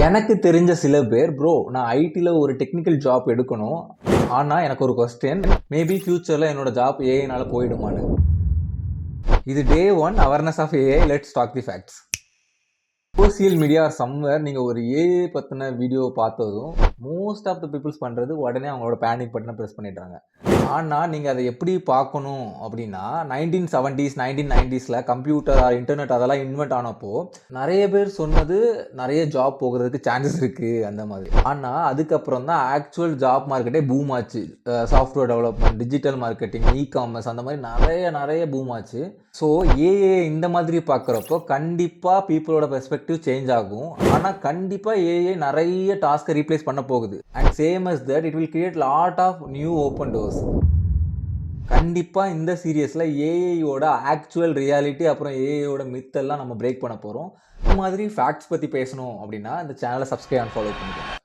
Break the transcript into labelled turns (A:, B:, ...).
A: எனக்கு தெரிஞ்ச சில பேர் ப்ரோ நான் ஐடியில் ஒரு டெக்னிக்கல் ஜாப் எடுக்கணும், ஆனால் எனக்கு ஒரு கொஸ்டின், மேபி ஃப்யூச்சரில் என்னோட ஜாப் ஏஐனால போயிடுமான்னு. இது day 1 awareness of AI. Let's talk the facts. Social media somewhere நீங்கள் ஒரு ஏஐ பற்றின வீடியோ பார்த்ததும் மோஸ்ட் ஆஃப் த பீப்புள்ஸ் பண்ணுறது உடனே அவங்களோட பேனிக் பட்டனை ப்ரெஸ் பண்ணிடுறாங்க. ஆனால் நீங்கள் அதை எப்படி பார்க்கணும் அப்படின்னா, 1970s 1990s கம்ப்யூட்டர் இன்டர்நெட் அதெல்லாம் இன்வென்ட் ஆனப்போ நிறைய பேர் சொன்னது நிறைய ஜாப் போகிறதுக்கு சான்சஸ் இருக்குது அந்த மாதிரி. ஆனால் அதுக்கப்புறம் தான் ஆக்சுவல் ஜாப் மார்க்கெட்டே பூம் ஆச்சு. Software development, digital marketing, e-commerce அந்த மாதிரி நிறைய பூம் ஆச்சு. ஸோ ஏஏ இந்த மாதிரி பார்க்குறப்போ கண்டிப்பாக பீப்புளோட பெர்ஸ்பெக்டிவ் சேஞ்ச் ஆகும். ஆனால் கண்டிப்பாக ஏஏ நிறைய டாஸ்க்கை ரீப்ளேஸ் பண்ண போகுது. And same as that it will create lot of new open doors. கண்டிப்பாக இந்த சீரியஸில் ஏஐயோட ஆக்சுவல் ரியாலிட்டி அப்புறம் ஏஐயோட மித்தெல்லாம் நம்ம பிரேக் பண்ண போகிறோம். இந்த மாதிரி ஃபேக்ட்ஸ் பற்றி பேசணும் அப்படின்னா இந்த சேனலை சப்ஸ்கிரைப் அண்ட் ஃபாலோ பண்ணிக்கோங்க.